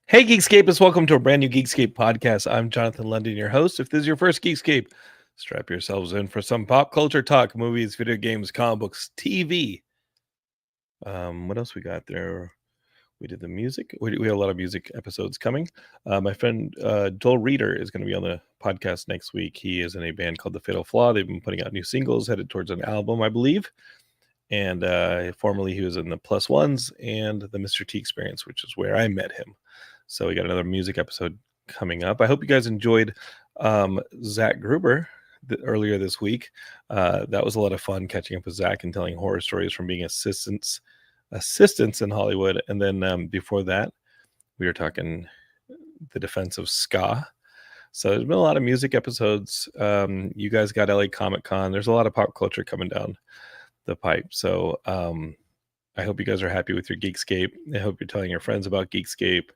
Hey, Geekscapists, welcome to a brand new Geekscape podcast. I'm Jonathan London, your host. If this is your first Geekscape, strap yourselves in for some pop culture talk, movies, video games, comic books, TV. What else we got there? We did the music. We have a lot of music episodes coming. My friend Joel Reeder is going to be on the podcast next week. He is in a band called The Fatal Flaw. They've been putting out new singles, headed towards an album, I believe. And formerly he was in the Plus Ones and the Mr. T Experience, which is where I met him. So we got another music episode coming up. I hope you guys enjoyed Zach Gruber earlier this week. That was a lot of fun catching up with Zach and telling horror stories from being assistants in Hollywood. And then before that, we were talking the defense of ska. So there's been a lot of music episodes. You guys got LA Comic Con. There's a lot of pop culture coming down the pipe. So I hope you guys are happy with your Geekscape. I hope you're telling your friends about Geekscape.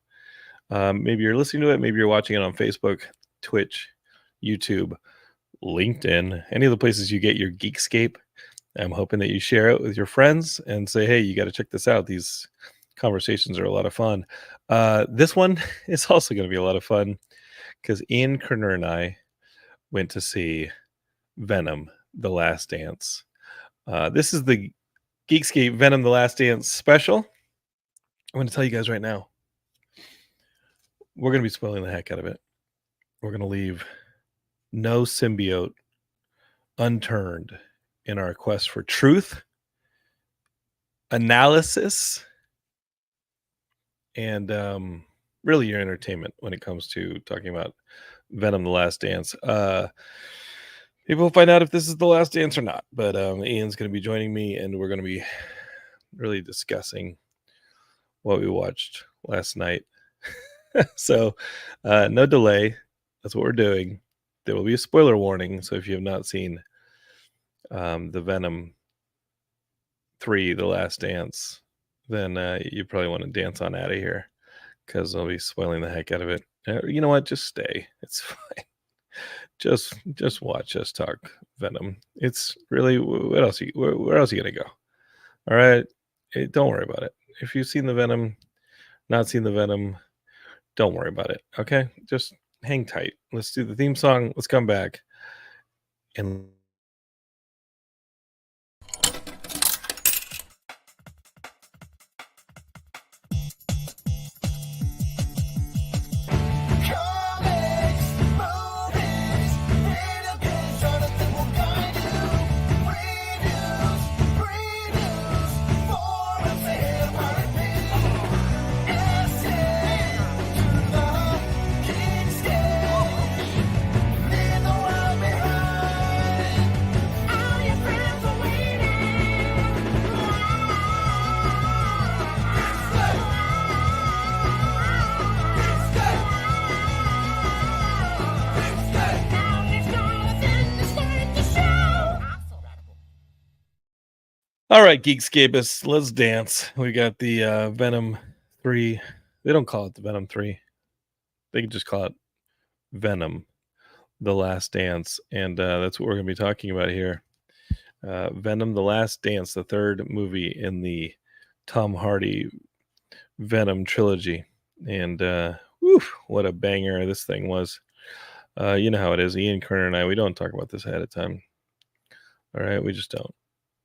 Maybe you're listening to it. Maybe you're watching it on Facebook, Twitch, YouTube, LinkedIn, any of the places you get your Geekscape. I'm hoping that you share it with your friends and say, hey, you got to check this out. These conversations are a lot of fun. This one is also going to be a lot of fun because Ian Kerner and I went to see Venom, The Last Dance. This is the Geekscape Venom, The Last Dance special. I'm going to tell you guys right now, we're going to be spoiling the heck out of it. We're going to leave no symbiote unturned in our quest for truth, analysis, and really your entertainment when it comes to talking about Venom, The Last Dance. People will find out if this is the last dance or not, but Ian's going to be joining me, and we're going to be really discussing what we watched last night. So no delay. That's what we're doing. There will be a spoiler warning. So if you have not seen the Venom 3, The Last Dance, then you probably want to dance on out of here because I'll be spoiling the heck out of it. You know what? Just stay. It's fine. Just watch us talk Venom. It's really, where else are you going to go? All right. Don't worry about it. If you've seen the Venom, not seen the Venom, don't worry about it. Okay. Just hang tight. Let's do the theme song. Let's come back. And all right, Geekscapists, let's dance. We got the Venom 3. They don't call it the Venom 3. They can just call it Venom, The Last Dance. And that's what we're going to be talking about here. Venom, The Last Dance, the third movie in the Tom Hardy Venom trilogy. And what a banger this thing was. You know how it is. Ian Kerner and I, we don't talk about this ahead of time. All right, we just don't.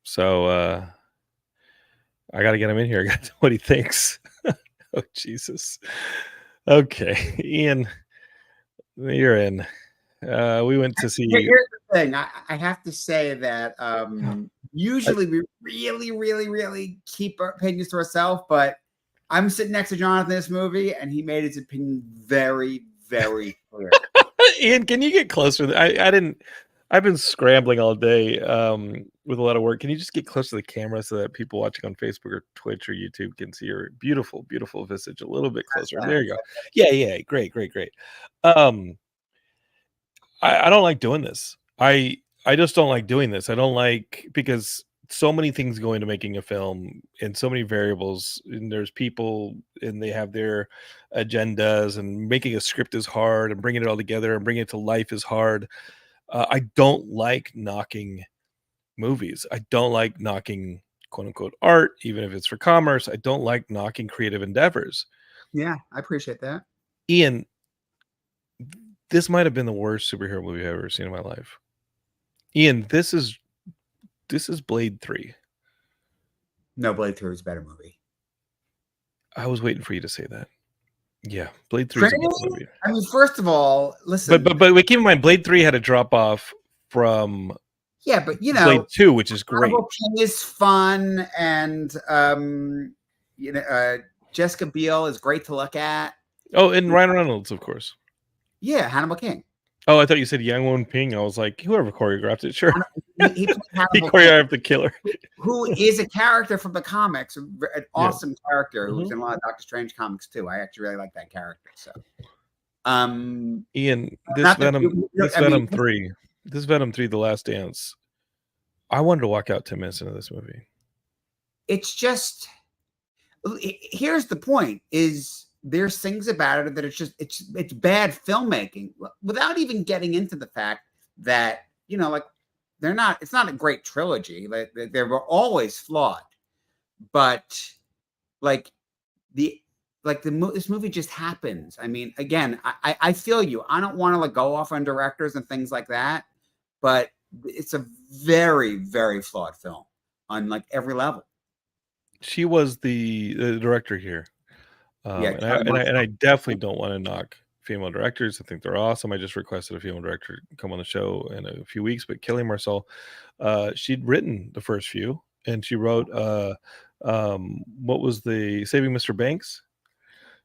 So I got to get him in here. I got to know what he thinks. Oh, Jesus. Okay, Ian, you're in. We went to see. Here's the thing. I have to say that usually we really keep our opinions to ourselves, but I'm sitting next to Jonathan in this movie, and he made his opinion very clear. Ian, can you get closer? I've been scrambling all day with a lot of work. Can you just get close to the camera so that people watching on Facebook or Twitch or YouTube can see your beautiful visage a little bit closer? There you go. Yeah. Great. I don't like doing this. I just don't like doing this. I don't like, because so many things go into making a film and so many variables, and there's people and they have their agendas, and making a script is hard, and bringing it all together and bringing it to life is hard. I don't like knocking movies. I don't like knocking quote unquote art, even if it's for commerce. I don't like knocking creative endeavors. Yeah, I appreciate that. Ian, this might have been the worst superhero movie I've ever seen in my life. Ian, this is Blade 3. No, Blade 3 was a better movie. I was waiting for you to say that. Yeah, Blade 3 is a better Really? movie. I mean, first of all, listen. But keep in mind, Blade 3 had a drop off from Yeah, but Blade 2, which is great. Honorable King is fun, and Jessica Biel is great to look at. Oh, and Ryan Reynolds, of course. Yeah, Hannibal King. Oh, I thought you said Yang Won Ping. I was like, whoever choreographed it, sure. He He choreographed the killer, who is a character from the comics, an awesome character who's in a lot of Doctor Strange comics too. I actually really like that character. So, Ian, this Venom 3, The Last Dance. I wanted to walk out 10 minutes into this movie. It's just, here's the point: is there's things about it that it's bad filmmaking without even getting into the fact that like it's not a great trilogy. Like they were always flawed, but this movie just happens. I mean, again, I feel you. I don't want to go off on directors and things like that, but it's a very, very flawed film on every level. She was the director here. And I definitely don't want to knock female directors. I think they're awesome. I just requested a female director come on the show in a few weeks, but Kelly Marcel, she'd written the first few, and she wrote what was the Saving Mr. Banks.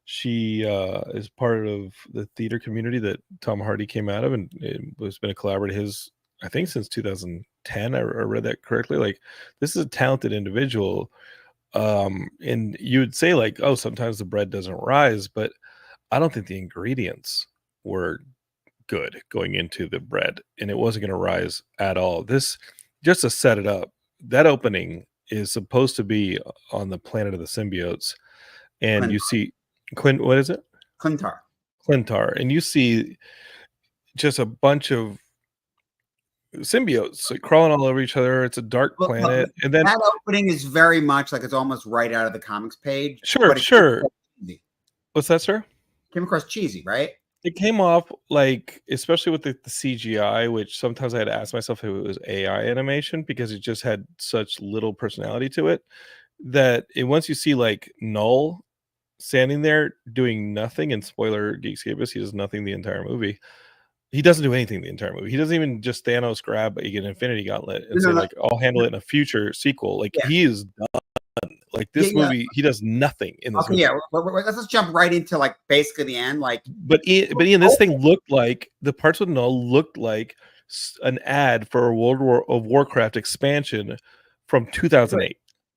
She is part of the theater community that Tom Hardy came out of, and it was been a collaborative his, I think, since 2010. I read that correctly. This is a talented individual. And you would say oh, sometimes the bread doesn't rise, but I don't think the ingredients were good going into the bread, and it wasn't going to rise at all. This, just to set it up, that opening is supposed to be on the planet of the symbiotes, and you see what is it? Clintar, and you see just a bunch of symbiotes crawling all over each other. It's a dark planet, and then that opening is very much it's almost right out of the comics page. Sure. What's that, sir? Came across cheesy, right? It came off especially with the CGI, which sometimes I had to ask myself if it was AI animation because it just had such little personality to it. That once you see Knull standing there doing nothing, and spoiler Geekscape, he does nothing the entire movie. He doesn't do anything the entire movie. He doesn't even just Thanos grab an Infinity Gauntlet and say I'll handle it in a future sequel. He is done. This movie, he does nothing in this movie. Yeah, let's jump right into basically the end. But Ian, this thing looked like the parts with Knull looked like an ad for a World of Warcraft expansion from 2008.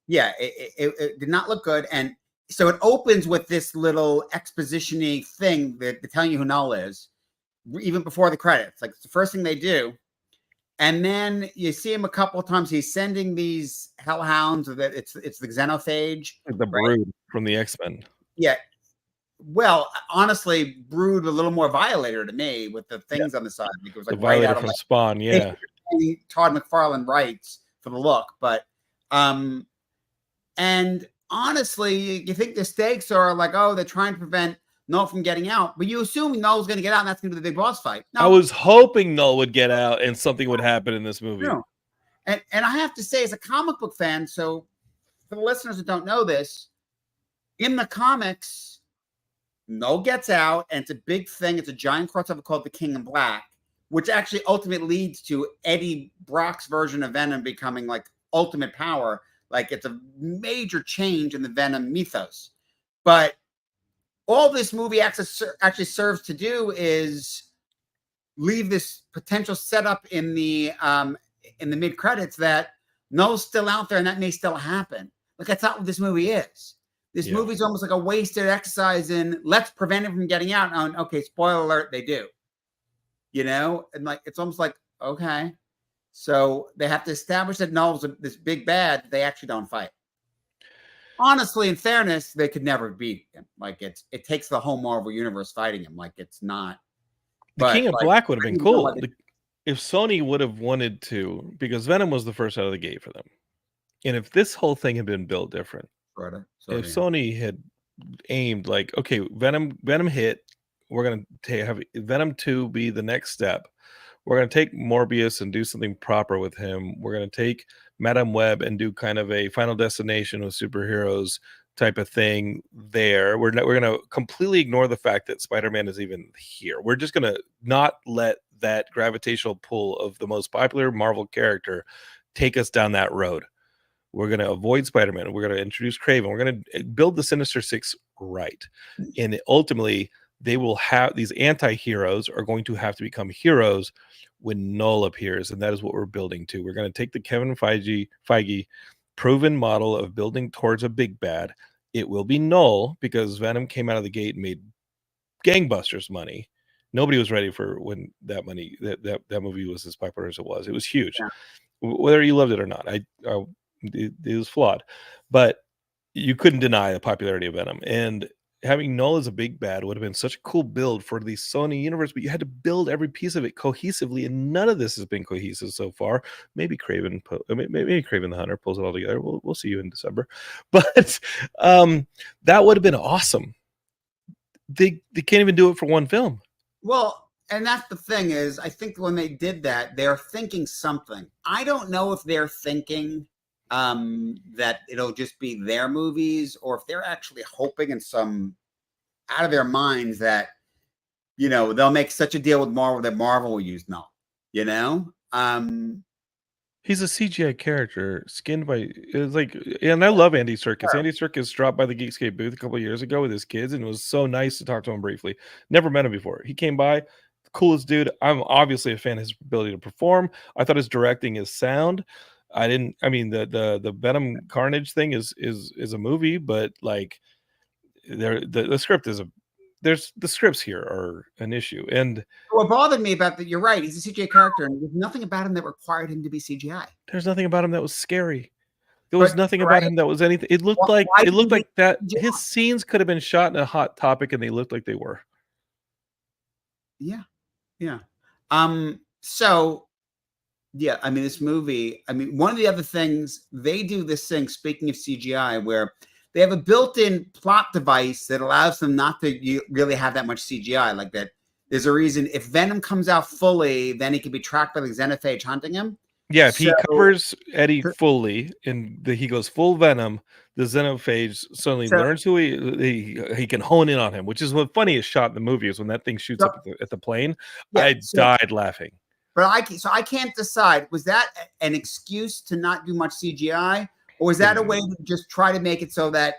Yeah, it did not look good, and so it opens with this little exposition-y thing that they're telling you who Knull is. Even before the credits, it's the first thing they do, and then you see him a couple of times. He's sending these hellhounds, or that it's the xenophage, the Brood from the X-Men. Yeah, well, honestly, Brood a little more Violator to me with the things on the side. It was the Violator from Spawn. Yeah, Todd McFarlane writes for the look, but and honestly, you think the stakes are oh, they're trying to prevent Knull from getting out, but you assume Knull's going to get out, and that's going to be the big boss fight. No. I was hoping Knull would get out and something would happen in this movie. No. And I have to say, as a comic book fan, so for the listeners that don't know this, in the comics, Knull gets out, and it's a big thing. It's a giant crossover called the King in Black, which actually ultimately leads to Eddie Brock's version of Venom becoming ultimate power. It's a major change in the Venom mythos. But all this movie actually serves to do is leave this potential setup in the mid credits that Knull's still out there, and that may still happen. That's not what this movie is. This movie's almost like a wasted exercise in let's prevent him from getting out. And okay, spoiler alert, they do. And it's almost okay, so they have to establish that Knull's this big bad. They actually don't fight. Honestly, in fairness, they could never beat him. It takes the whole Marvel universe fighting him. It's not. The King of Black would have been cool if Sony would have wanted to, because Venom was the first out of the gate for them. And if this whole thing had been built different, if Sony had aimed like, okay, Venom hit. We're gonna have Venom 2 be the next step. We're gonna take Morbius and do something proper with him. We're gonna take Madame Web and do kind of a Final Destination with superheroes type of thing there. We're gonna completely ignore the fact that Spider-Man is even here. We're just gonna not let that gravitational pull of the most popular Marvel character take us down that road. We're going to avoid Spider-Man. We're going to introduce Craven. We're going to build the Sinister Six right. And ultimately, they will have these anti-heroes are going to have to become heroes when Knull appears. And that is what we're building to. We're going to take the Kevin Feige proven model of building towards a big bad. It will be Knull because Venom came out of the gate and made gangbusters money. Nobody was ready for when that movie was as popular as it was. It was huge. Yeah. Whether you loved it or not, it was flawed, but you couldn't deny the popularity of Venom. And having Knull as a big bad would have been such a cool build for the Sony universe, but you had to build every piece of it cohesively, and none of this has been cohesive so far. Maybe Craven the Hunter pulls it all together. We'll see you in December, but that would have been awesome. They can't even do it for one film. Well, and that's the thing is, I think when they did that, they're thinking something. I don't know if they're thinking that it'll just be their movies, or if they're actually hoping in some out of their minds that, you know, they'll make such a deal with Marvel that Marvel will use Knull, you know? He's a CGI character skinned by it's like, and I love Andy Serkis. Sure. Andy Serkis dropped by the Geekscape booth a couple of years ago with his kids, and it was so nice to talk to him briefly. Never met him before. He came by, coolest dude. I'm obviously a fan of his ability to perform. I thought his directing is sound. I mean the Venom Carnage thing is a movie, but like the script is the scripts here are an issue. And What bothered me about that, you're right, he's a CGI character, and there's nothing about him that required him to be CGI. there's nothing about him that was scary. There was nothing about right? him that was anything. It looked Why like did he that CGI? his scenes could have been shot in a Hot Topic, and they looked like they were. Yeah. So yeah, I mean, this movie, I mean, one of the other things they do this thing, speaking of CGI, where they have a built-in plot device that allows them not to really have that much CGI. Like that, there's a reason if Venom comes out fully, then he can be tracked by the Xenophage hunting him. Yeah, if he covers Eddie fully and he goes full Venom, the Xenophage suddenly learns who he can hone in on him, which is what funniest shot in the movie is when that thing shoots up at the plane. Yeah, I died laughing. But I can't decide, was that an excuse to not do much CGI, or was that a way to just try to make it so that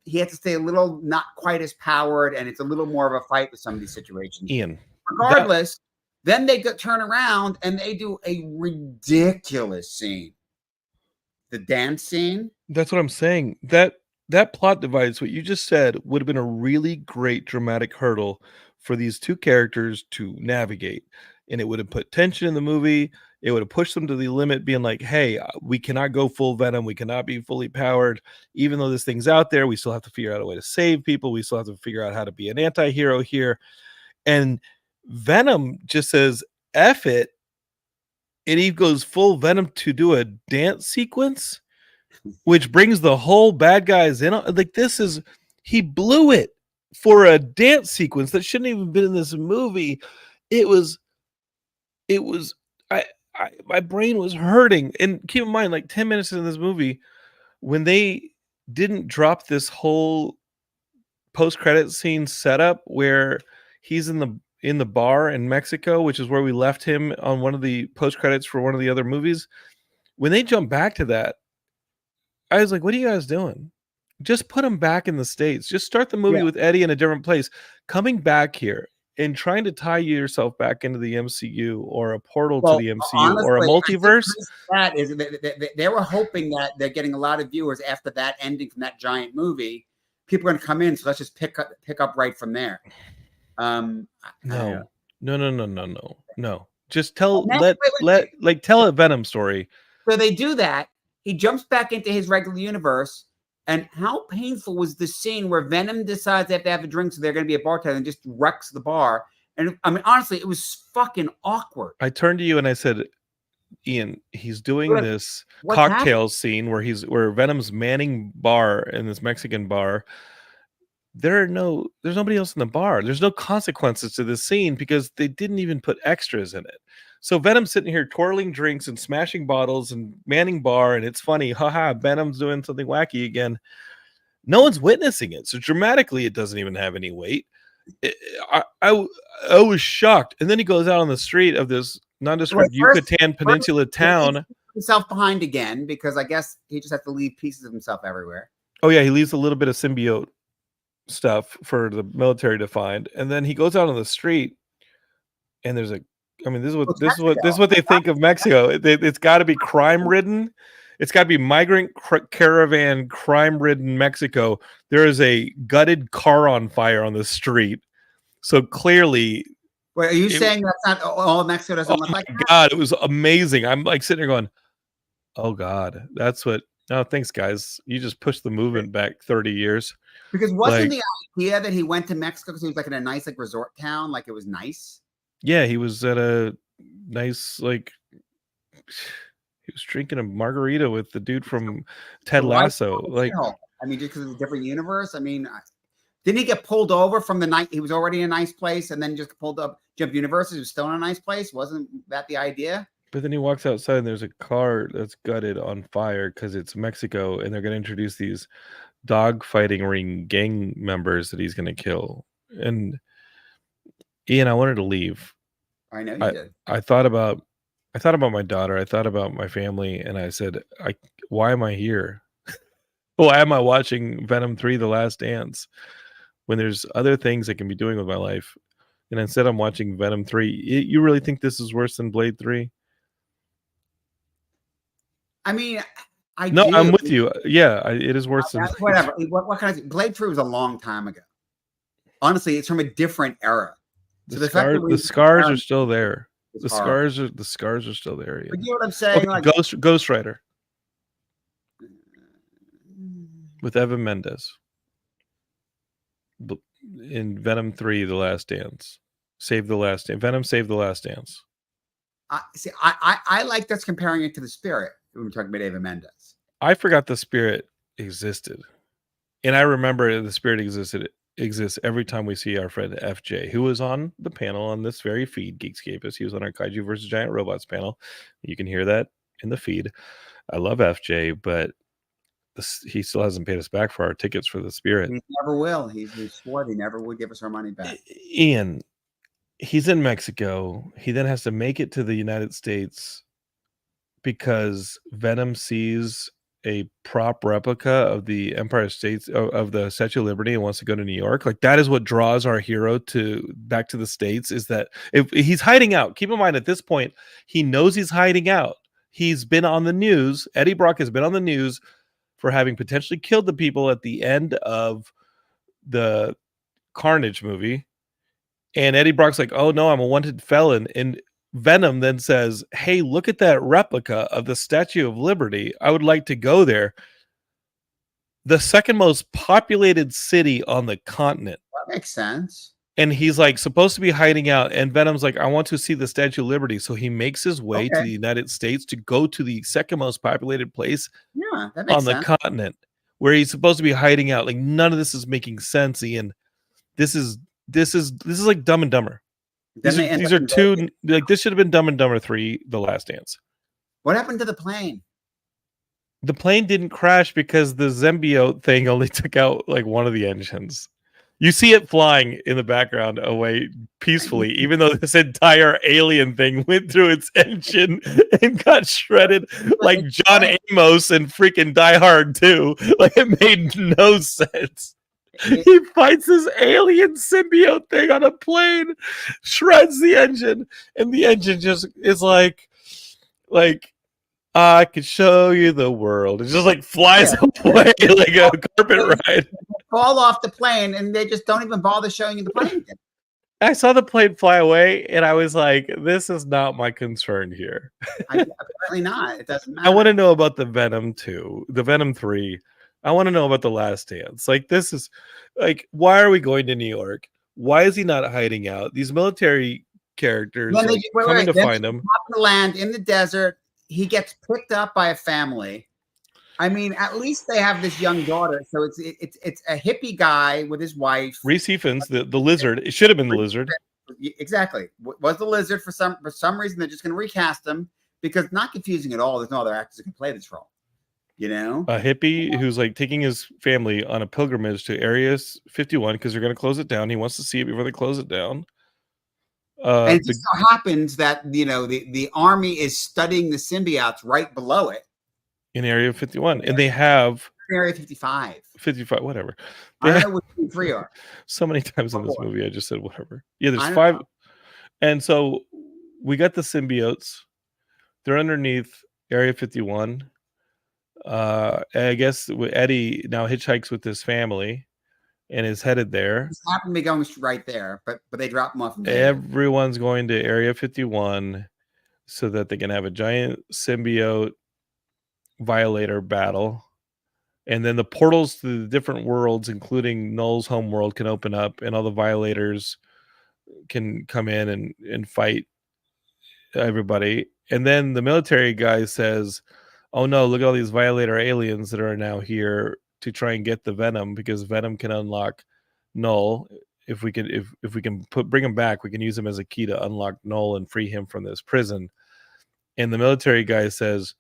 he had to stay a little not quite as powered and it's a little more of a fight with some of these situations? Ian, regardless, then they turn around and they do a ridiculous scene. The dance scene. That's what I'm saying. That plot device, what you just said, would have been a really great dramatic hurdle for these two characters to navigate. And it would have put tension in the movie. It would have pushed them to the limit, being like, hey, we cannot go full Venom. We cannot be fully powered. Even though this thing's out there, we still have to figure out a way to save people. We still have to figure out how to be an anti-hero here. And Venom just says, F it. And he goes full Venom to do a dance sequence, which brings the whole bad guys in. Like, he blew it for a dance sequence that shouldn't even been in this movie. My brain was hurting. And keep in mind, like 10 minutes in this movie, when they didn't drop this whole post-credit scene setup where he's in the bar in Mexico, which is where we left him on one of the post-credits for one of the other movies. When they jump back to that, I was like, what are you guys doing? Just put him back in the States. Just start the movie with Eddie in a different place. Coming back here and trying to tie yourself back into the MCU or a portal to the MCU honestly, or a multiverse. That is, they were hoping that they're getting a lot of viewers after that ending from that giant movie. People are going to come in, so let's just pick up right from there. No. Just tell tell a Venom story. So they do that. He jumps back into his regular universe. And how painful was the scene where Venom decides they have to have a drink, so they're going to be a bartender, and just wrecks the bar? And I mean, honestly, it was fucking awkward. I turned to you and I said, Ian, he's doing this cocktail scene where Venom's manning bar in this Mexican bar. there's nobody else in the bar. There's no consequences to this scene because they didn't even put extras in it. So Venom's sitting here twirling drinks and smashing bottles and manning bar, and it's funny. Haha, Venom's doing something wacky again. No one's witnessing it. So dramatically, it doesn't even have any weight. I was shocked. And then he goes out on the street of this nondescript Yucatan Peninsula town. Himself behind again because I guess he just has to leave pieces of himself everywhere. Oh yeah, he leaves a little bit of symbiote stuff for the military to find, and then he goes out on the street, and there's a. I mean, this is what they think of Mexico. It's got to be crime ridden. It's got to be migrant caravan crime ridden Mexico. There is a gutted car on fire on the street, so clearly. Wait, are you saying that's not all Mexico doesn't look like? God, it was amazing. I'm like sitting there going, "Oh God, that's what." No, thanks, guys. You just pushed the movement back 30 years. Because wasn't the idea that he went to Mexico because he was like in a nice like resort town, like it was nice? Yeah, he was at a nice like. He was drinking a margarita with the dude from Ted Lasso. Like, I mean, just because it's a different universe. I mean, didn't he get pulled over from the night he was already in a nice place and then just pulled up, jump universes? He was still in a nice place. Wasn't that the idea? But then he walks outside and there's a car that's gutted on fire because it's Mexico, and they're going to introduce these dog fighting ring gang members that he's going to kill. And Ian, I wanted to leave. I know you did. I thought about my daughter. I thought about my family, and I said, why am I here? Why am I watching Venom 3: The Last Dance when there's other things I can be doing with my life? And instead I'm watching Venom 3. You really think this is worse than Blade 3? I mean, I'm with you. Yeah, it is worse than whatever. What kind of Blade 3 was a long time ago. Honestly, it's from a different era. So the scars are still there. The scars are still there. Yeah. But you know what I'm saying? Okay, like, Ghost Rider with Evan Mendes in Venom 3: The Last Dance. Venom saved the last dance. I like that's comparing it to the Spirit when we're talking about Evan Mendes. I forgot the Spirit existed, and I remember the Spirit exists every time we see our friend FJ, who was on the panel on this very feed, Geekscape. He was on our Kaiju versus Giant Robots panel. You can hear that in the feed. I love FJ, but he still hasn't paid us back for our tickets for the Spirit. He never will. He swore he never would give us our money back. Ian, he's in Mexico. He then has to make it to the United States because Venom sees a prop replica of the Empire States of the Statue of Liberty and wants to go to New York. Like, that is what draws our hero back to the States, is that if he's hiding out. Keep in mind, at this point, he knows he's hiding out. He's been on the news. Eddie Brock has been on the news for having potentially killed the people at the end of the Carnage movie. And Eddie Brock's like, oh no, I'm a wanted felon. And Venom then says, hey, look at that replica of the Statue of Liberty. I would like to go there. The second most populated city on the continent. That makes sense. And he's like supposed to be hiding out. And Venom's like, I want to see the Statue of Liberty. So he makes his way to the United States to go to the second most populated place on the continent where he's supposed to be hiding out. Like, none of this is making sense, Ian. This is like Dumb and Dumber. These are two, like, this should have been Dumb and Dumber 3: The Last Dance. What happened to the plane? The plane didn't crash because the symbiote thing only took out like one of the engines. You see it flying in the background away peacefully, even though this entire alien thing went through its engine and got shredded like John Amos and freaking Die Hard 2. Like, it made no sense. He fights this alien symbiote thing on a plane, shreds the engine, and the engine just is like I could show you the world. It just like flies away like a carpet ride. Fall off the plane, and they just don't even bother showing you the plane. I saw the plane fly away, and I was like, "This is not my concern here." Apparently not. It doesn't matter. I want to know about the Venom 2, the Venom 3. I want to know about the Last Dance. Like, this is like, why are we going to New York? Why is he not hiding out? These military characters coming to find him. To land in the desert. He gets picked up by a family. I mean, at least they have this young daughter, so it's a hippie guy with his wife. Reese Ifans, the lizard. It should have been the lizard. Exactly, was the lizard for some reason. They're just going to recast him because not confusing at all. There's no other actors who can play this role. You know, a hippie who's like taking his family on a pilgrimage to Area 51 because they're going to close it down. He wants to see it before they close it down. And it just so happens that the army is studying the symbiotes right below it in Area 51, and they have Area 55, whatever. I don't know what the 3 are. So many times in this movie, I just said whatever. Yeah, there's 5, and so we got the symbiotes. They're underneath Area 51. I guess Eddie now hitchhikes with his family and is headed there. Just happened to be going right there, but they drop him off. Everyone's going to Area 51 so that they can have a giant symbiote Violator battle, and then the portals to the different worlds, including Knull's home world, can open up, and all the Violators can come in and fight everybody. And then the military guy says, "Oh no, look at all these Violator aliens that are now here to try and get the Venom, because Venom can unlock Knull. If we can bring him back, we can use him as a key to unlock Knull and free him from this prison." And the military guy says,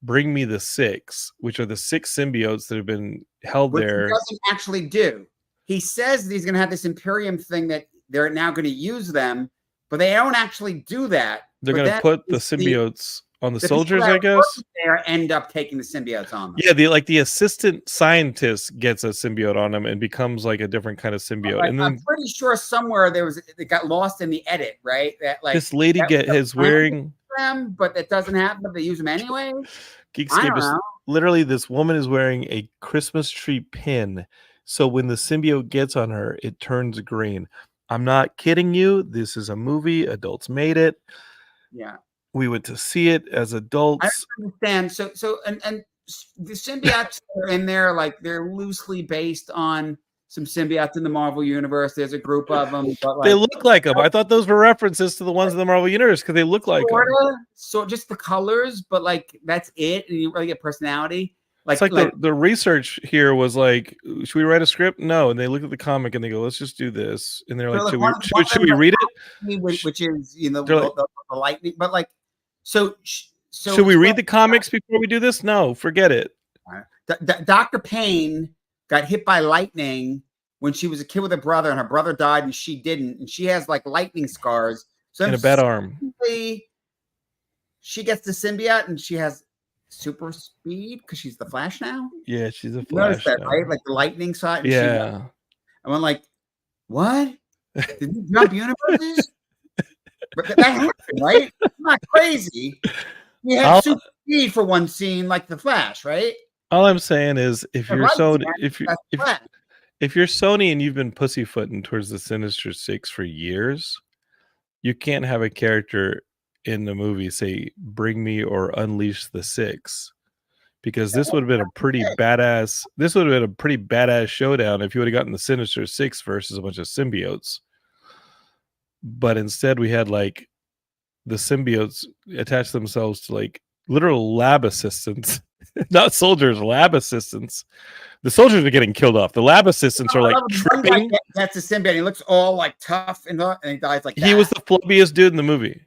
"Bring me the 6, which are the 6 symbiotes that have been held there." He doesn't actually do. He says that he's going to have this Imperium thing that they're now going to use them, but they don't actually do that. They're going to put the symbiotes on the soldiers, I guess. There end up taking the symbiotes on them. Yeah, the assistant scientist gets a symbiote on him and becomes like a different kind of symbiote. And then I'm pretty sure somewhere it got lost in the edit, right? That like this lady is wearing them, but it doesn't happen. But they use them anyway. Geekscape is literally, this woman is wearing a Christmas tree pin, so when the symbiote gets on her, it turns green. I'm not kidding you. This is a movie. Adults made it. Yeah, we went to see it as adults. I understand. So and the symbiotes are in there, like they're loosely based on some symbiotes in the Marvel universe. There's a group of them, but they look like them. I thought those were references to the ones in the Marvel universe because they look like them. So just the colors, but like that's it, and you really get personality. Like, it's like the research here was like, should we write a script? No, and they look at the comic and they go, let's just do this, and they're like, should we read it? Which is the lightning, but like, so should we read the comics before we do this? No, forget it. Dr. Payne got hit by lightning when she was a kid with her brother, and her brother died and she didn't, and she has like lightning scars. So and a bad arm. She gets the symbiote and she has super speed because she's the Flash now. Yeah, she's a Flash. Notice that, right? Like the lightning side. Yeah. I went like, what? Did you jump universes? But that happened, right? It's not crazy. You had super speed for one scene, like the Flash, right? All I'm saying is, if you're Sony, if you're Sony and you've been pussyfooting towards the Sinister Six for years, you can't have a character in the movie say, "Bring me" or "Unleash the 6," because this would have been a pretty badass. This would have been a pretty badass showdown if you would have gotten the Sinister Six versus a bunch of symbiotes. But instead, we had like the symbiotes attach themselves to like literal lab assistants, not soldiers, lab assistants. The soldiers are getting killed off. The lab assistants are like tripping. That's a symbiote. He looks all like tough and he dies like that. He was the flubbiest dude in the movie.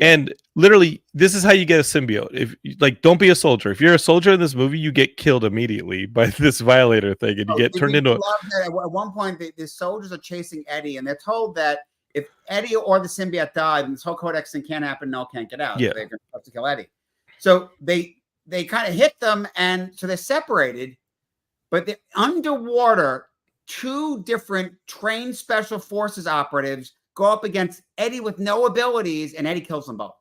And literally, this is how you get a symbiote. If like, don't be a soldier. If you're a soldier in this movie, you get killed immediately by this Violator thing, and you get turned into. At one point, the soldiers are chasing Eddie, and they're told that if Eddie or the symbiote die, then this whole codex thing can't happen. Null can't get out. Yeah, they're going to have to kill Eddie. So they kind of hit them, and so they're separated. But they're underwater. 2 different trained special forces operatives go up against Eddie with no abilities, and Eddie kills them both.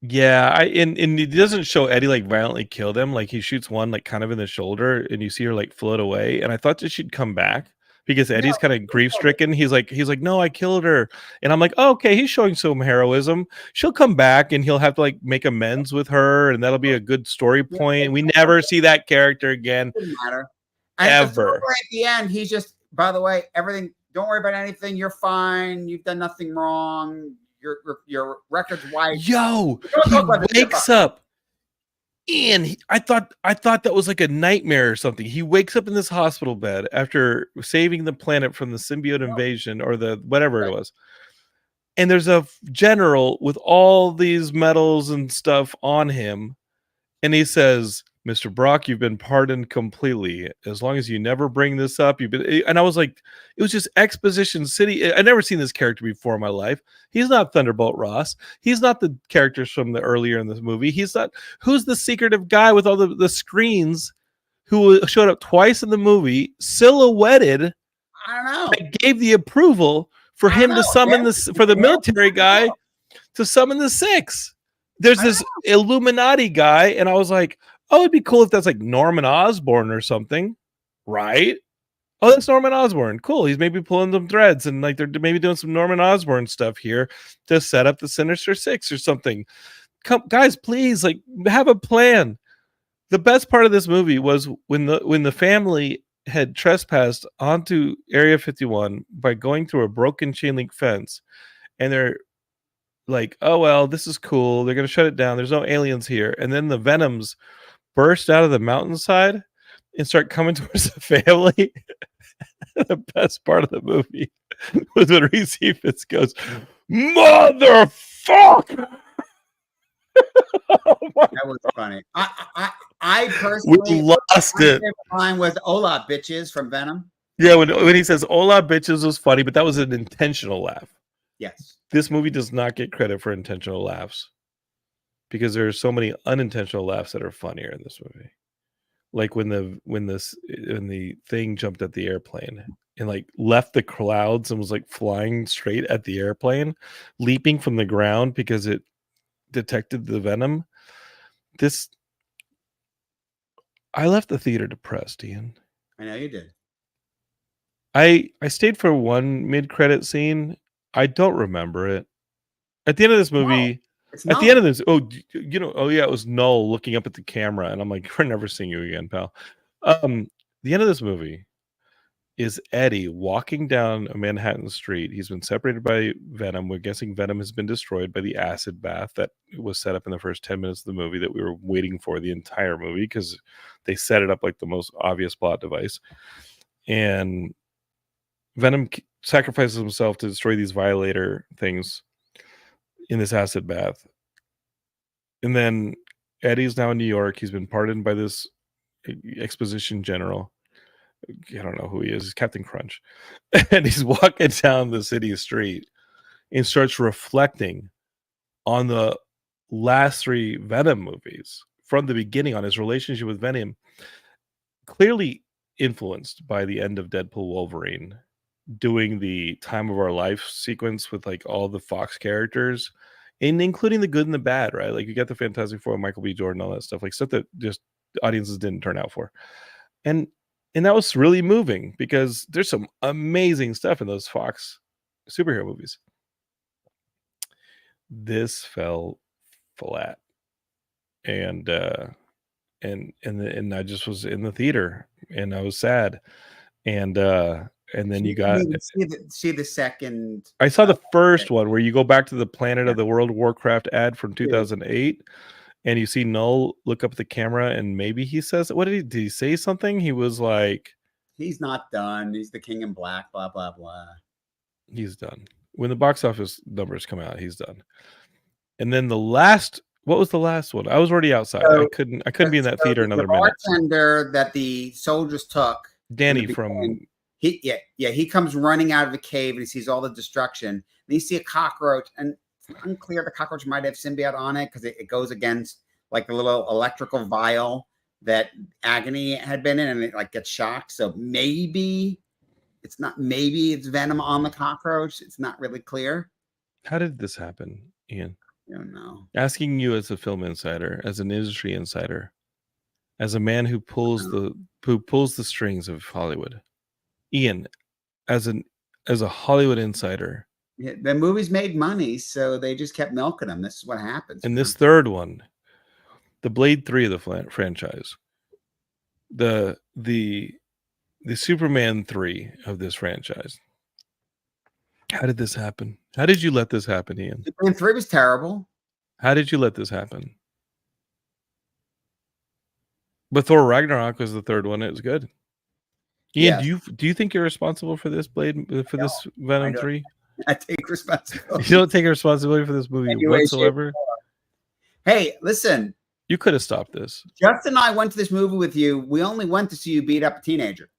Yeah, and it doesn't show Eddie like violently kill them. Like he shoots one like kind of in the shoulder, and you see her like float away. And I thought that she'd come back because Eddie's kind of grief stricken. He's like, no, I killed her. And I'm like, oh, okay, he's showing some heroism. She'll come back, and he'll have to like make amends with her, and that'll be a good story point. We never see that character again. Doesn't matter. Ever. At the end, he's just, by the way, everything. Don't worry about anything. You're fine. You've done nothing wrong. Your record's white. Yo, he wakes up. And I thought that was like a nightmare or something. He wakes up in this hospital bed after saving the planet from the symbiote invasion or the whatever it was. And there's a general with all these medals and stuff on him. And he says, Mr. Brock, you've been pardoned completely. As long as you never bring this up, you've been. And I was like, it was just exposition city. I'd never seen this character before in my life. He's not Thunderbolt Ross. He's not the characters from the earlier in this movie. He's not. Who's the secretive guy with all the screens who showed up twice in the movie, silhouetted? I don't know. I gave the approval for him to summon this, for the military guy to summon the six. There's this Illuminati guy, and I was like, oh, it'd be cool if that's like Norman Osborn or something, right? Oh, that's Norman Osborn. Cool. He's maybe pulling some threads, and like they're maybe doing some Norman Osborn stuff here to set up the Sinister Six or something. Come, guys, please, like, have a plan. The best part of this movie was when the family had trespassed onto Area 51 by going through a broken chain link fence, and they're like, oh well, this is cool, they're gonna shut it down, there's no aliens here, and then the Venoms burst out of the mountainside and start coming towards the family. The best part of the movie was when Reese Ifans goes, motherfucker. Oh that was funny. I personally lost it. Line was "Hola, bitches" from Venom. Yeah, when he says "Hola, bitches" was funny, but that was an intentional laugh. Yes. This movie does not get credit for intentional laughs because there are so many unintentional laughs that are funnier in this movie. Like when the thing jumped at the airplane and like left the clouds and was like flying straight at the airplane, leaping from the ground because it detected the venom. I left the theater depressed, Ian. I know you did. I stayed for one mid-credit scene. I don't remember it. At the end of this movie, at the end of this, oh yeah, it was Knull looking up at the camera, and I'm like, we're never seeing you again, pal. The end of this movie is Eddie walking down a Manhattan street. He's been separated by Venom. We're guessing Venom has been destroyed by the acid bath that was set up in the first 10 minutes of the movie that we were waiting for the entire movie because they set it up like the most obvious plot device. And Venom sacrifices himself to destroy these violator things in this acid bath. And then Eddie's now in New York. He's been pardoned by this exposition general. I don't know who he is. He's Captain Crunch. And he's walking down the city street and starts reflecting on the last three Venom movies from the beginning, on his relationship with Venom, clearly influenced by the end of Deadpool Wolverine, doing the time of our life sequence with like all the Fox characters, and including the good and the bad, right? Like you got the Fantastic Four, Michael B. Jordan, all that stuff, like stuff that just audiences didn't turn out for. And that was really moving because there's some amazing stuff in those Fox superhero movies. This fell flat. And I just was in the theater and I was sad. And then you got see the second. I saw the first one where you go back to the Planet of the World of Warcraft ad from 2008. And you see Knull look up at the camera and maybe he says, did he say something? He was like, he's not done. He's the king in black, blah, blah, blah. He's done. When the box office numbers come out, he's done. And then what was the last one? I was already outside. So, I couldn't be in that theater another minute. The bartender that the soldiers took, Danny from he comes running out of the cave and he sees all the destruction. And you see a cockroach, and it's unclear the cockroach might have symbiote on it because it goes against like the little electrical vial that Agony had been in, and it like gets shocked. So maybe it's Venom on the cockroach. It's not really clear. How did this happen, Ian? I don't know. Asking you as a film insider, as an industry insider, as a man who pulls the strings of Hollywood, Ian, as a Hollywood insider. Yeah, the movies made money, so they just kept milking them. This is what happens. And this third one, the Blade 3 of the franchise, the Superman 3 of this franchise. How did this happen? How did you let this happen, Ian? Superman 3 was terrible. How did you let this happen? But Thor Ragnarok was the third one. It was good. Ian, Yes. do you think you're responsible for this this Venom 3? I take responsibility. You don't take responsibility for this movie Anyway, whatsoever. Hey, listen. You could have stopped this. Justin and I went to this movie with you. We only went to see you beat up a teenager.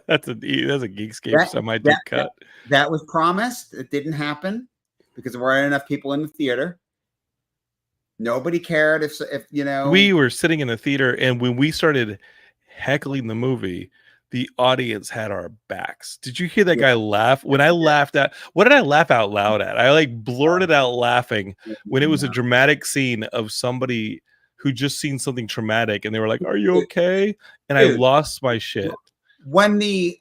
that's a Geekscape semi-deep cut. That was promised. It didn't happen because there weren't enough people in the theater. Nobody cared if you know. We were sitting in a theater, and when we started heckling the movie, the audience had our backs. Did you hear that guy laugh? When I laughed at, what did I laugh out loud at? I like blurted out laughing when it was a dramatic scene of somebody who just seen something traumatic, and they were like, "Are you okay?" And I lost my shit. When the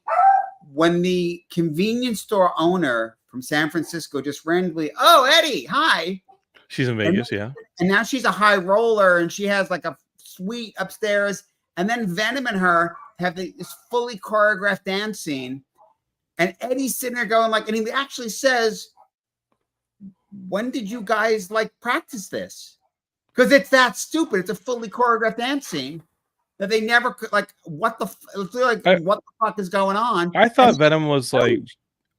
convenience store owner from San Francisco just randomly, "Oh, Eddie, hi." She's in Vegas, yeah. And now she's a high roller, and she has like a suite upstairs. And then Venom and her have this fully choreographed dance scene. And Eddie's sitting there going like, and he actually says, "When did you guys like practice this?" Because it's that stupid. It's a fully choreographed dance scene that they never could like. What the fuck is going on? I thought Venom was like.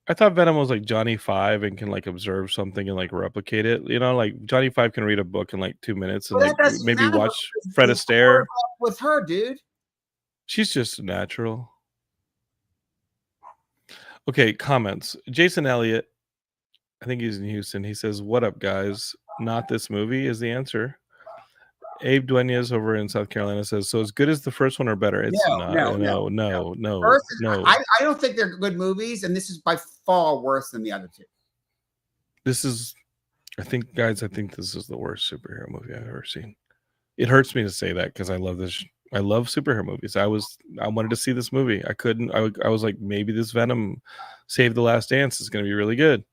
I thought Venom was like Johnny Five and can like observe something and like replicate it. You know, like Johnny Five can read a book in like 2 minutes and like maybe watch Fred Astaire with her, dude. She's just natural. Okay, comments. Jason Elliott, I think he's in Houston. He says, "What up, guys? Not this movie is the answer." Abe Duenas over in South Carolina says, "So as good as the first one or better?" It's no. I don't think they're good movies, and this is by far worse than the other two. This is, I think this is the worst superhero movie I've ever seen. It hurts me to say that because I love this. I love superhero movies. I wanted to see this movie. I couldn't. I was like, maybe this Venom Save the Last Dance is going to be really good.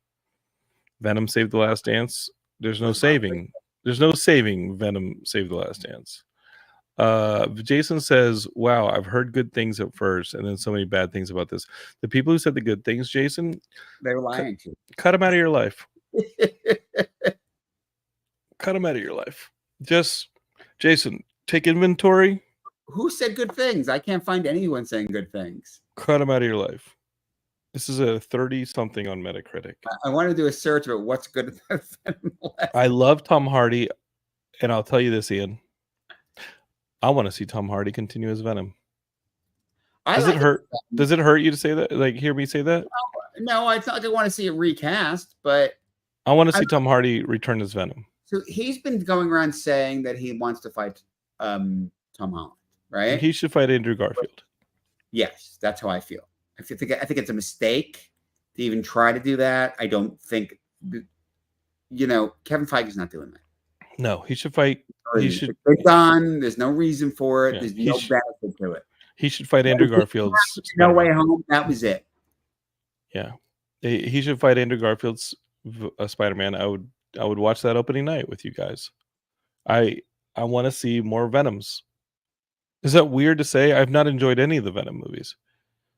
Venom Save the Last Dance. There's no saving. There's no saving Venom Save the Last Dance. Jason says, "Wow, I've heard good things at first, and then so many bad things about this." The people who said the good things, Jason, they were lying to you. Cut them out of your life. Cut them out of your life. Just, Jason, take inventory. Who said good things? I can't find anyone saying good things. Cut them out of your life. This is a 30-something on Metacritic. I want to do a search about what's good about Venom. I love Tom Hardy, and I'll tell you this, Ian. I want to see Tom Hardy continue as Venom. Does it hurt? Does it hurt you to say that? Like, hear me say that? No, it's not like I want to see it recast, but I want to see Tom Hardy return as Venom. So he's been going around saying that he wants to fight Tom Holland, right? He should fight Andrew Garfield. Yes, that's how I feel. I think it's a mistake to even try to do that. I don't think, Kevin Feige's not doing that. No, he should fight. He should. It's done. There's no reason for it. Yeah, there's no benefit to it. He should fight Andrew Garfield's. No Way Home. That was it. Yeah, he should fight Andrew Garfield's Spider-Man. I would watch that opening night with you guys. I want to see more Venoms. Is that weird to say? I've not enjoyed any of the Venom movies.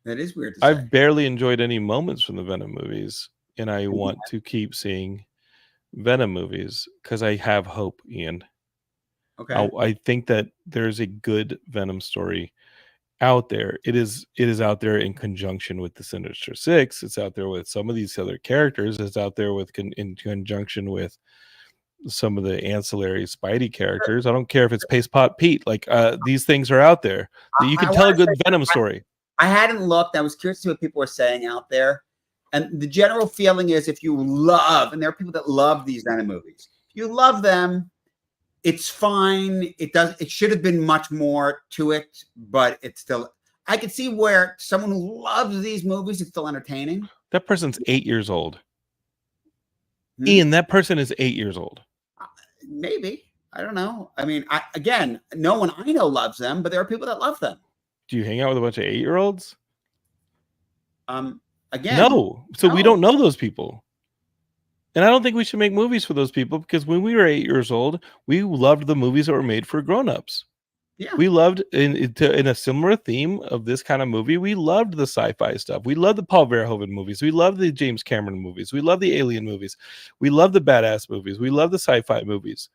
That is weird to say. I've barely enjoyed any moments from the Venom movies, and I want to keep seeing Venom movies because I have hope, Ian. Okay. I think that there's a good Venom story out there. It is out there in conjunction with the Sinister Six. It's out there with some of these other characters. It's out there in conjunction with some of the ancillary Spidey characters. I don't care if it's Paste Pot Pete. Like these things are out there. You can tell a good Venom story. I hadn't looked. I was curious to see what people were saying out there. And the general feeling is if you love, and there are people that love these Venom movies, if you love them, it's fine. It should have been much more to it, but it's still, I could see where someone who loves these movies is still entertaining. That person's 8 years old. Ian, that person is 8 years old. Maybe. I don't know. I mean, again, no one I know loves them, but there are people that love them. Do you hang out with a bunch of 8-year-olds? Again, no. So we don't know those people. And I don't think we should make movies for those people because when we were 8 years old, we loved the movies that were made for grown-ups. Yeah. We loved, in a similar theme of this kind of movie, we loved the sci-fi stuff. We loved the Paul Verhoeven movies. We loved the James Cameron movies. We loved the Alien movies. We loved the badass movies. We loved the sci-fi movies.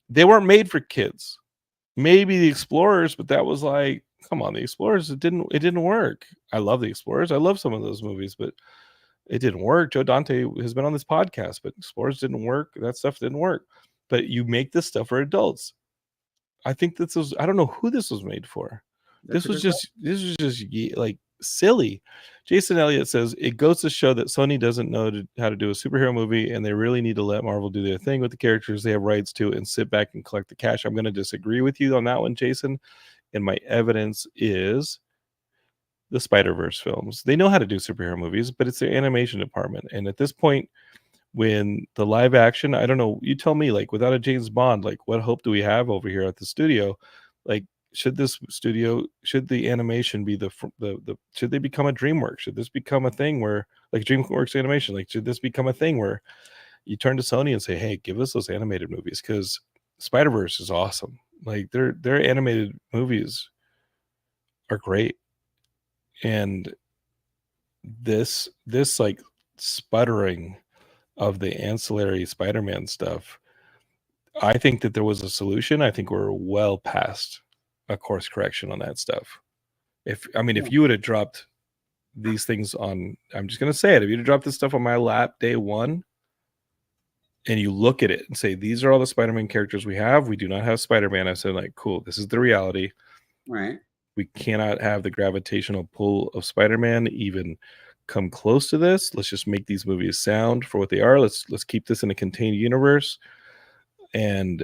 They weren't made for kids. Maybe the Explorers, but that was like, come on, the Explorers, it didn't work. I love the Explorers. I love some of those movies, but it didn't work. Joe Dante has been on this podcast, but Explorers didn't work. That stuff didn't work. But you make this stuff for adults. I think this was, I don't know who this was made for. That's a good This was just like silly. Jason Elliott says it goes to show that Sony doesn't know how to do a superhero movie, and they really need to let Marvel do their thing with the characters they have rights to and sit back and collect the cash. I'm going to disagree with you on that one, Jason. And my evidence is the Spider-Verse films. They know how to do superhero movies, but it's their animation department. And at this point, when the live action, I don't know, you tell me, like, without a James Bond, like, what hope do we have over here at the studio? Like, should the animation be should they become a DreamWorks? Should this become a thing where, like, DreamWorks animation, like, should this become a thing where you turn to Sony and say, hey, give us those animated movies? Because Spider-Verse is awesome. Like, their animated movies are great. And this like sputtering of the ancillary Spider-Man stuff, I think that there was a solution. I think we're well past a course correction on that stuff. If you would have dropped these things on, I'm just going to say it, if you'd have dropped this stuff on my lap day one, and you look at it and say, these are all the Spider-Man characters we have, we do not have Spider-Man, I said, like, cool, this is the reality. Right. We cannot have the gravitational pull of Spider-Man even come close to this. Let's just make these movies sound for what they are. Let's keep this in a contained universe. And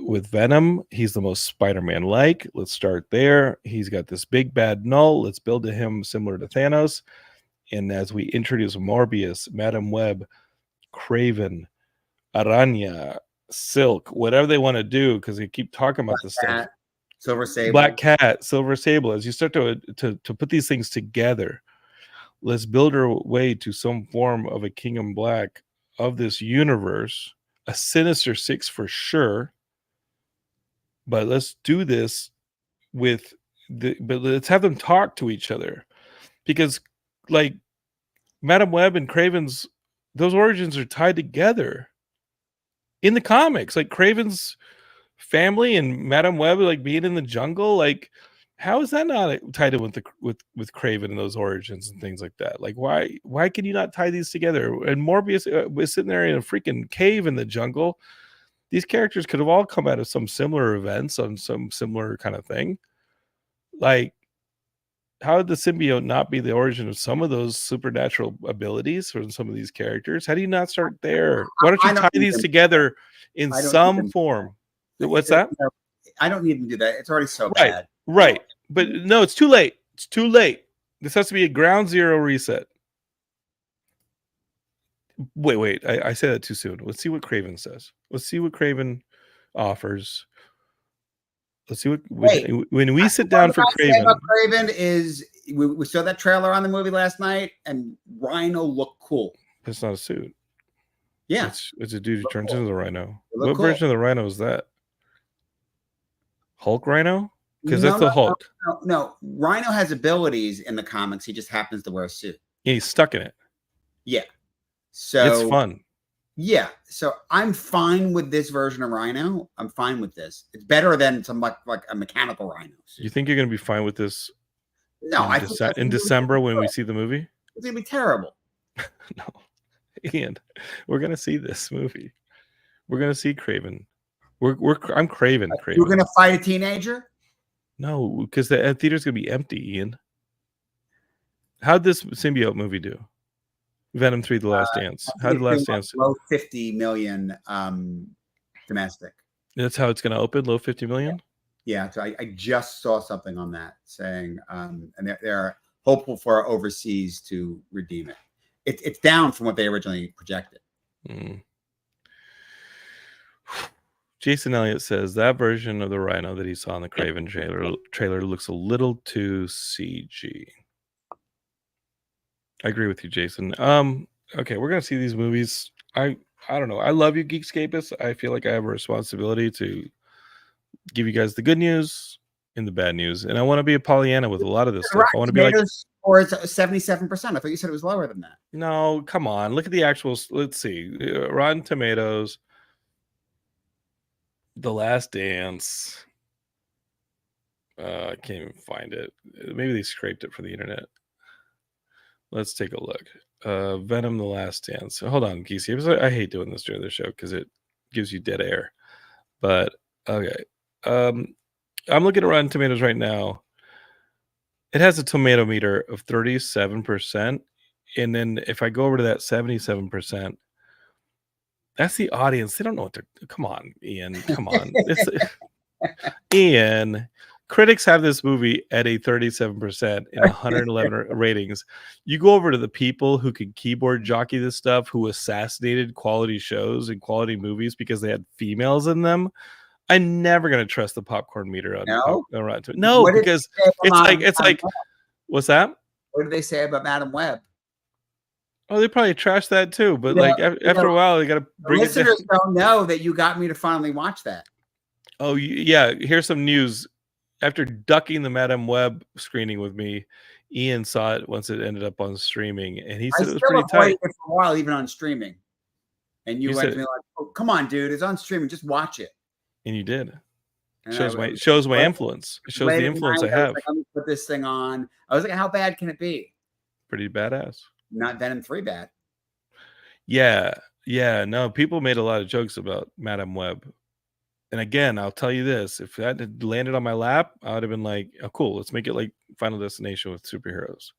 with Venom, he's the most Spider-Man-like. Let's start there. He's got this big bad Knull. Let's build to him similar to Thanos. And as we introduce Morbius, Madam Web, Kraven, Aranya, Silk, whatever they want to do, because they keep talking about this stuff. Silver Sable. Black Cat, Silver Sable. As you start to put these things together, let's build our way to some form of a Kingdom Black of this universe, a Sinister Six for sure. But let's do this but let's have them talk to each other, because, like, Madam Web and Kraven's, those origins are tied together in the comics. Like, Kraven's family and Madam Web, like, being in the jungle, like, how is that not tied in with Kraven and those origins and things like that? Like, why can you not tie these together? And Morbius was sitting there in a freaking cave in the jungle. These characters could have all come out of some similar events on some similar kind of thing. Like, how did the symbiote not be the origin of some of those supernatural abilities for some of these characters? How do you not start there? Why don't you tie these together in some form? What's that? I don't need to do that. It's already so bad. Right. But no, it's too late. It's too late. This has to be a ground zero reset. Wait. I said that too soon. Let's see what Kraven says. Let's see what Kraven offers. Let's see what when we sit down for Kraven. Kraven is we saw that trailer on the movie last night, and Rhino looked cool. It's not a suit. Yeah, it's a dude who turns into the Rhino. What version of the Rhino is that? Hulk Rhino? Because that's the Hulk. No, Rhino has abilities in the comics. He just happens to wear a suit. Yeah, he's stuck in it. Yeah, so it's fun. Yeah, so I'm fine with this version of Rhino. I'm fine with this. It's better than some like a mechanical Rhino suit. You think you're going to be fine with this? No, in December when we see the movie. It's going to be terrible. No, Ian, we're going to see this movie. We're going to see Kraven. I'm Kraven. You're going to fight a teenager? No, because the theater's going to be empty, Ian. How'd this symbiote movie do? Venom 3: The Last Dance. How did Last Dance? Low 50 million domestic. That's how it's going to open, low 50 million? Yeah, so I just saw something on that saying, and they're hopeful for overseas to redeem it. It's down from what they originally projected. Jason Elliott says that version of the Rhino that he saw in the Kraven trailer looks a little too CG. I agree with you, Jason. Okay, we're gonna see these movies. I don't know. I love you, Geekscapists. I feel like I have a responsibility to give you guys the good news and the bad news, and I want to be a Pollyanna with a lot of this stuff. I want to be like, or it's 77%. I thought you said it was lower than that. No, come on. Look at the actual. Let's see. Rotten Tomatoes. The Last Dance. I can't even find it. Maybe they scraped it from the internet. Let's take a look. Venom: The Last Dance. Hold on, Geekscape. I hate doing this during the show because it gives you dead air. But okay, I'm looking at Rotten Tomatoes right now. It has a tomato meter of 37%, and then if I go over to that 77%, that's the audience. They don't know what to. Come on, Ian. Come on. Ian. Critics have this movie at a 37% in 111 ratings. You go over to the people who could keyboard jockey this stuff, who assassinated quality shows and quality movies because they had females in them. I'm never going to trust the popcorn meter on Rotten Tomatoes. No, because it's like what's that? What did they say about Madam Web? Oh, they probably trashed that too. But after a while, they got to bring it down. Listeners don't know that you got me to finally watch that. Oh yeah, here's some news. After ducking the Madam Web screening with me, Ian saw it once it ended up on streaming, and he said it was pretty tight. It for a while, even on streaming. And you went to me like, "Oh, come on, dude! It's on streaming. Just watch it." And you did. It shows my influence. It shows the influence I have. Let me put this thing on. I was like, how bad can it be? Pretty badass. Not Venom 3 bad. Yeah. No, people made a lot of jokes about Madam Web. And again, I'll tell you this: if that had landed on my lap, I would have been like, "Oh, cool! Let's make it like Final Destination with superheroes."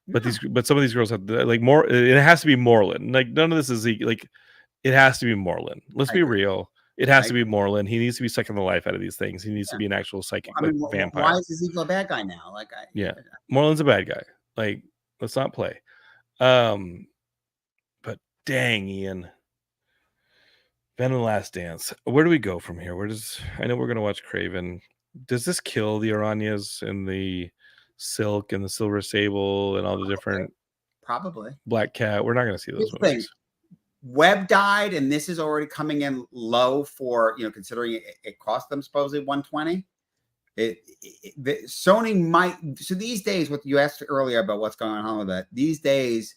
Yeah. But some of these girls have like more. It has to be Moreland. Like none of this is like. It has to be Moreland. Let's be real. It has to be Moreland. He needs to be sucking the life out of these things. He needs to be an actual psychic vampire. Why is Ezekiel a bad guy now? Moreland's a bad guy. Like, let's not play. But dang, Ian. Venom: The Last Dance. Where do we go from here? I know we're gonna watch Craven. Does this kill the Aranyas and the Silk and the Silver Sable and all the different Black Cat? We're not gonna see those movies. Webb died, and this is already coming in low for considering it cost them supposedly $120. Sony might. So these days, what you asked earlier about what's going on with that, these days.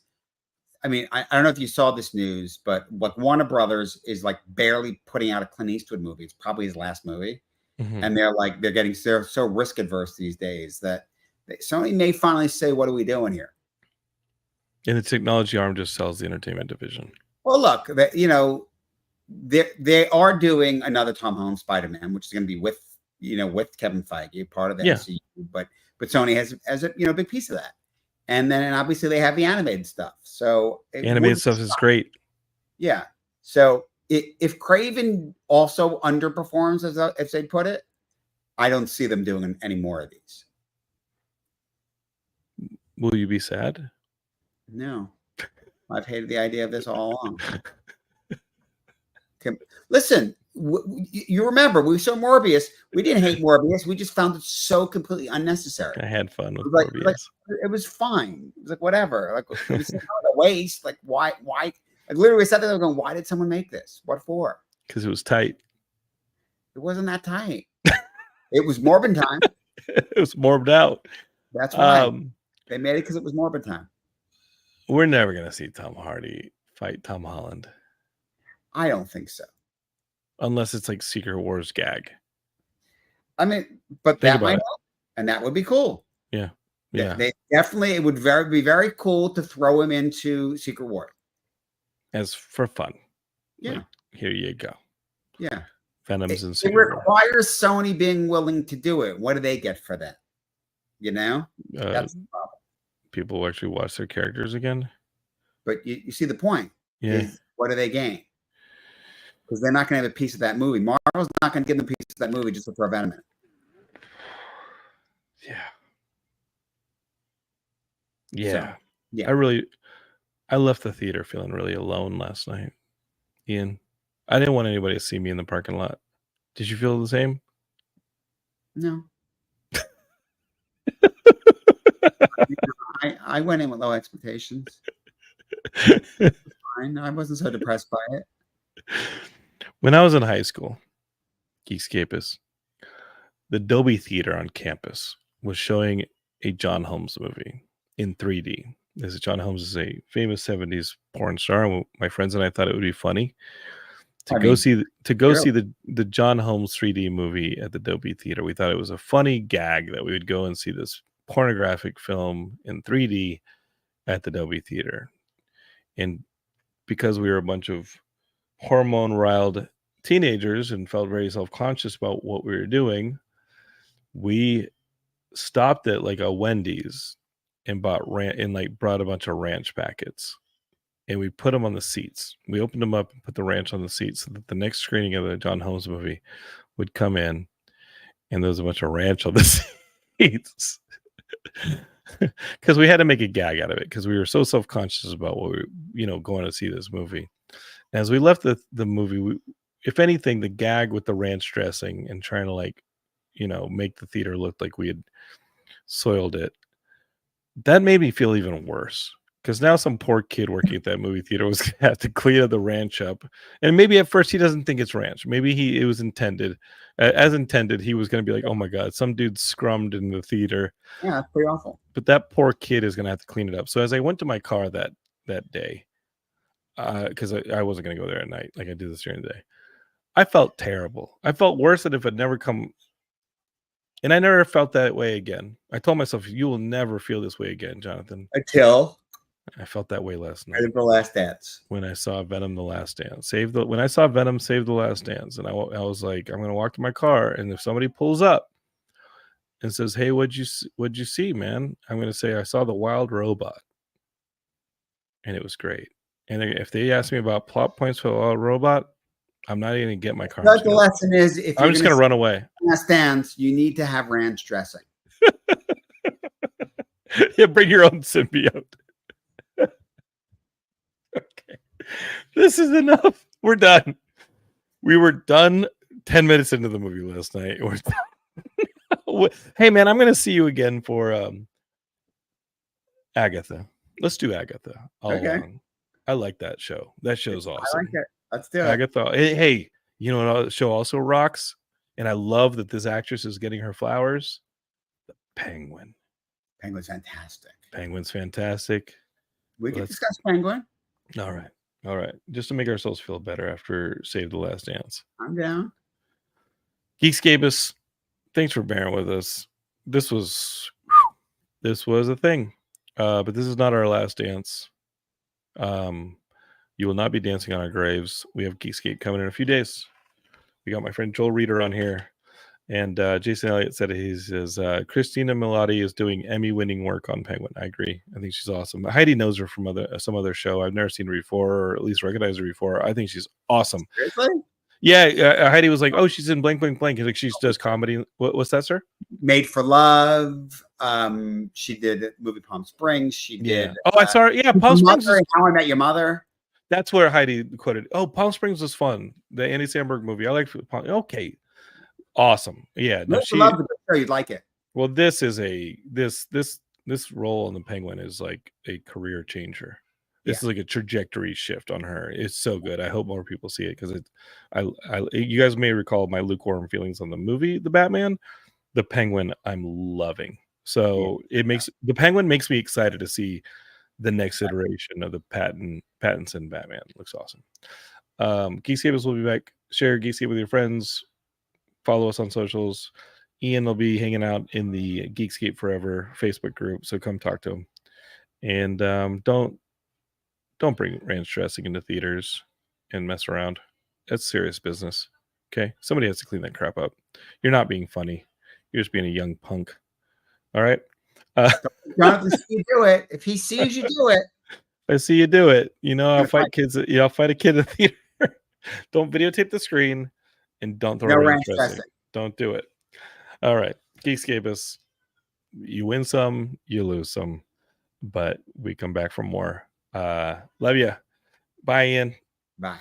I mean, I don't know if you saw this news, but like Warner Brothers is like barely putting out a Clint Eastwood movie. It's probably his last movie. Mm-hmm. And they're so risk adverse these days that Sony may finally say, what are we doing here? And the technology arm just sells the entertainment division. Well, look, they are doing another Tom Holland Spider-Man, which is going to be with Kevin Feige, part of the MCU, but Sony has a big piece of that. And then obviously they have the animated stuff. So animated stuff is great. Yeah. So if Craven also underperforms, as they put it, I don't see them doing any more of these. Will you be sad? No. I've hated the idea of this all along. Listen, you remember we saw Morbius. We didn't hate Morbius. We just found it so completely unnecessary. I had fun with Morbius. It was fine. It was like whatever. Like it was not a waste. Like why? Like literally, we sat there going, "Why did someone make this? What for?" Because it was tight. It wasn't that tight. It was Morbin time. It was morbed out. That's why they made it, because it was Morbin time. We're never gonna see Tom Hardy fight Tom Holland. I don't think so. Unless it's like Secret Wars gag. I mean, but that might help, and that would be cool. Yeah. They definitely, it would be very cool to throw him into Secret War. As for fun. Yeah. Like, here you go. Yeah. Venom's in Secret War. It requires Sony being willing to do it. What do they get for that? That's the problem. People actually watch their characters again. But you see the point. Yeah. What do they gain? Because they're not going to have a piece of that movie. Marvel's not going to give them a piece of that movie just to throw Venom in it. Yeah. I left the theater feeling really alone last night, Ian. I didn't want anybody to see me in the parking lot. Did you feel the same? No. I went in with low expectations. Fine. I wasn't so depressed by it. When I was in high school, Geekscape, the Dolby Theater on campus was showing a John Holmes movie in 3D. John Holmes is a famous 70s porn star, and my friends and I thought it would be funny go see the John Holmes 3D movie at the Dolby Theater. We thought it was a funny gag that we would go and see this pornographic film in 3D at the Dolby Theater. And because we were a bunch of hormone riled teenagers and felt very self-conscious about what we were doing, we stopped at like a Wendy's and brought a bunch of ranch packets, and we put them on the seats. We opened them up and put the ranch on the seats so that the next screening of the John Holmes movie would come in, and there was a bunch of ranch on the seats. Because we had to make a gag out of it, because we were so self-conscious about what we going to see this movie. As we left the movie, if anything, the gag with the ranch dressing and trying to make the theater look like we had soiled it, that made me feel even worse, because now some poor kid working at that movie theater was gonna have to clean the ranch up, and maybe at first he doesn't think it's ranch. Maybe it was intended as intended. He was going to be like, "Oh my god, some dude scrummed in the theater." Yeah, that's pretty awful. But that poor kid is going to have to clean it up. So as I went to my car that day, because I wasn't going to go there at night like I did this during the day, I felt terrible. I felt worse than if it never come. And I never felt that way again. I told myself, you will never feel this way again, Jonathan. Until I felt that way last night. The Last Dance. When I saw Venom: The Last Dance. When I saw Venom Save the Last Dance, and I was like, I'm going to walk to my car, and if somebody pulls up and says, "Hey, what'd you see, man?" I'm going to say, I saw the wild robot. And it was great. And if they ask me about plot points for the wild robot, I'm not even going to get my car. The lesson is, if I'm just going to run away. Last Dance, you need to have ranch dressing. Yeah, bring your own symbiote. Okay. This is enough. We're done. We were done 10 minutes into the movie last night. We're done. Hey, man, I'm going to see you again for Agatha. Let's do Agatha. Okay. I like that show. That show's awesome. I like it. Let's do it. Agatha. Hey, you know what show also rocks? And I love that this actress is getting her flowers. The Penguin. Penguin's fantastic. Penguin's fantastic. We can discuss Penguin. All right. Just to make ourselves feel better after Save the Last Dance. I'm down. Geekscape, thanks for bearing with us. This was a thing. But this is not our last dance. You will not be dancing on our graves. We have Geekscape coming in a few days. We got my friend Joel Reeder on here. And Jason Elliott said Christina Milioti is doing Emmy-winning work on Penguin. I agree. I think she's awesome. Heidi knows her from some other show. I've never seen her before, or at least recognized her before. I think she's awesome. Seriously? Yeah. Heidi was like, "Oh, she's in blank, blank, blank." Like, she does comedy. What's that, sir? Made for Love. She did movie Palm Springs. She did. Oh, I saw her. Yeah, Palm Springs. How I Met Your Mother. That's where Heidi quoted. Oh, Palm Springs was fun. The Andy Samberg movie. I like. Okay. Awesome. Yeah. No, she loves it. Sure, you'd like it. Well, this is this role in the Penguin is like a career changer. This is like a trajectory shift on her. It's so good. I hope more people see it, because you guys may recall my lukewarm feelings on the movie, The Batman. The Penguin, I'm loving. So the Penguin makes me excited to see the next iteration of the Pattinson Batman. Looks awesome. Geekscape will be back. Share Geekscape with your friends. Follow us on socials. Ian will be hanging out in the Geekscape Forever Facebook group, so come talk to him. And don't bring ranch dressing into theaters and mess around. That's serious business. Okay, somebody has to clean that crap up. You're not being funny. You're just being a young punk. All right. Jonathan, see you do it. If he sees you do it, I see you do it. I'll fight kids. I'll fight a kid in the theater. Don't videotape the screen. And don't throw ranch dressing. Don't do it. All right. Geekscape, you win some, you lose some, but we come back for more. Love you. Bye, Ian. Bye.